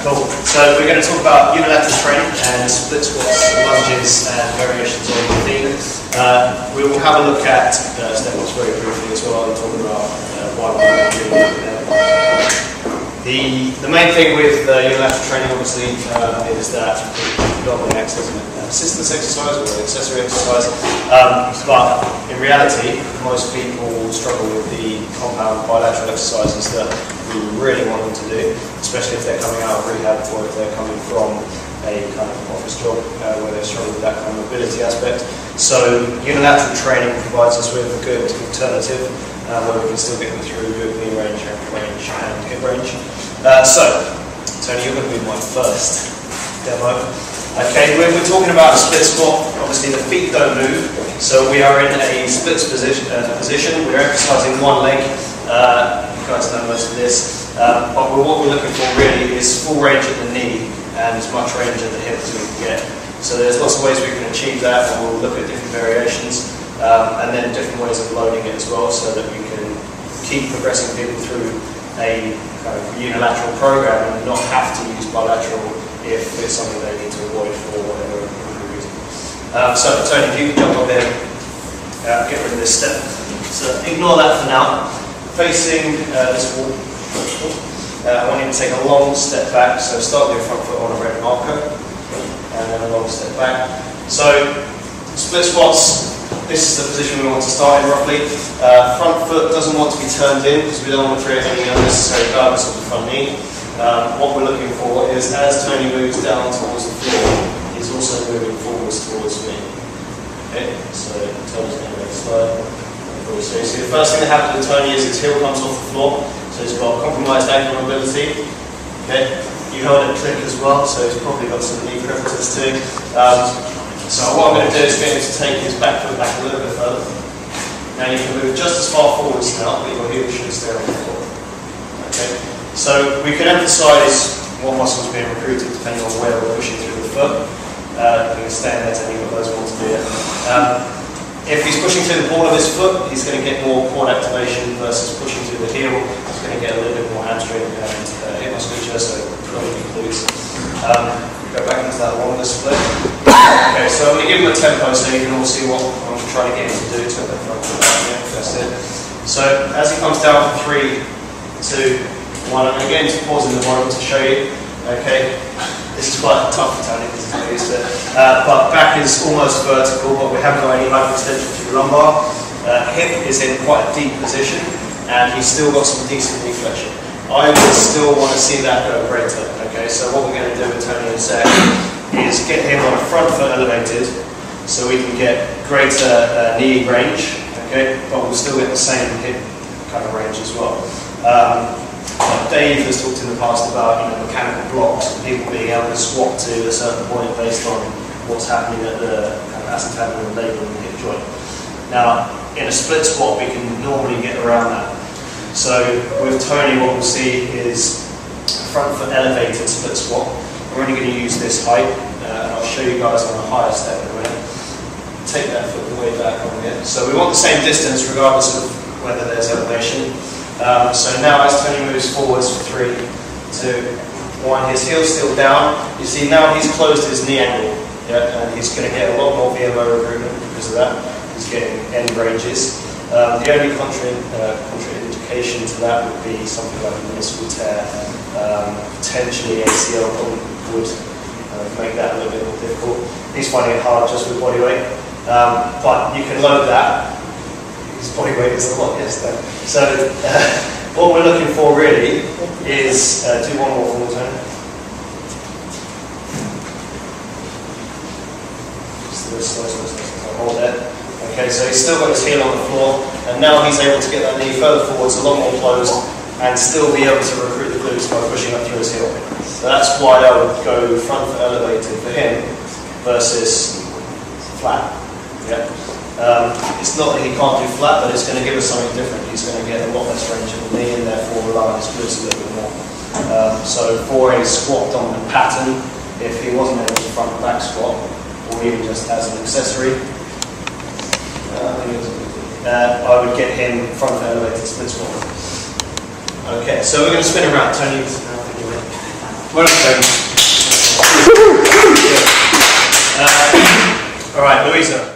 Cool. So we're going to talk about unilateral training and split squats, lunges and variations on the theme. We will have a look at step ups very briefly as well and talk about why we're doing the main thing with unilateral training obviously is that it predominantly acts as an assistance exercise or an accessory exercise, but in reality most people struggle with the compound bilateral exercises that we really want them to do, especially if they're coming out of rehab or if they're coming from a kind of office job where they're struggling with that kind of mobility aspect. So unilateral training provides us with a good alternative where we can still get them through knee range, ankle range and hip range. So, Tony, you're going to be my first demo. Okay, we're talking about a split squat. Obviously the feet don't move, so we are in a split position. We're exercising one leg. You guys know most of this, but what we're looking for really is full range at the knee and as much range at the hip as we can get. So there's lots of ways we can achieve that, and we'll look at different variations and then different ways of loading it as well, so that we can keep progressing people through a kind of unilateral program and not have to use bilateral if it's something they need to avoid for whatever reason. So Tony, if you can jump up there, get rid of this step. So ignore that for now. Facing this wall, I want you to take a long step back. So start with your front foot on a red marker, and then a long step back. So split squats. This is the position we want to start in roughly. Front foot doesn't want to be turned in because we don't want to create any unnecessary guidance of the front knee. What we're looking for is as Tony moves down towards the floor, he's also moving forwards towards me. Okay, so Tony's going to make a slide. So you see the first thing that happens with Tony is his heel comes off the floor, so he's got compromised ankle mobility. Okay, you heard it click as well, so he's probably got some knee crevices too. So what I'm going to do is get him to take his back foot back a little bit further. Now you can move just as far forwards now, but your heel should stay on the floor. Okay, so we can emphasise what muscles being recruited depending on where we're pushing through the foot. We can stay in there till you've got those ones to do it. If he's pushing through the ball of his foot, he's going to get more quad activation versus pushing through the heel. He's going to get a little bit more hamstring and hip musculature, so probably glutes. Go back into that longer split. Okay, so I'm going to give him a tempo so you can all see what I'm trying to get him to do. To the front of that. Yeah, that's it. So as he comes down for 3, 2, 1, I'm again to pause in the bottom to show you. Okay. This is quite tough for Tony because he's not used to it. But back is almost vertical, but we haven't got any hyperextension through the lumbar. Hip is in quite a deep position, and he's still got some decent knee flexion. I would still want to see that go greater. Okay, so what we're going to do with Tony in a sec is get him on a front foot elevated, so we can get greater knee range. Okay, but we'll still get the same hip kind of range as well. Dave has talked in the past about mechanical blocks and people being able to squat to a certain point based on what's happening at the kind of acetabular and labral and hip joint. Now, in a split squat, we can normally get around that. So with Tony, what we'll see is a front foot elevated split squat. We're only going to use this height, and I'll show you guys on a higher step in a minute. Take that foot way back on here. So we want the same distance regardless of whether there's elevation. So now as Tony moves forwards for 3, 2, 1, his heel's still down. You see now he's closed his knee angle, yeah, and he's going to get a lot more VMO recruitment because of that. He's getting end ranges. The only contraindication to that would be something like a meniscal tear, potentially ACL would make that a little bit more difficult. He's finding it hard just with body weight, but you can load that. His body weight is a lot, yes, though. So what we're looking for really is, do one more for Tony. Just hold there. Okay, so he's still got his heel on the floor, and now he's able to get that knee further forwards, a lot more closed, and still be able to recruit the glutes by pushing up through his heel. So that's why I would go front foot elevated for him versus flat. Yeah. It's not that he can't do flat, but it's going to give us something different. He's going to get a lot less range of the knee and therefore rely on his glutes a little bit more. So for a squat dominant pattern, if he wasn't able to front and back squat, or even just as an accessory, I would get him front foot elevated split squat. Okay, so we're going to spin around. Tony, Well done. All right, Louisa.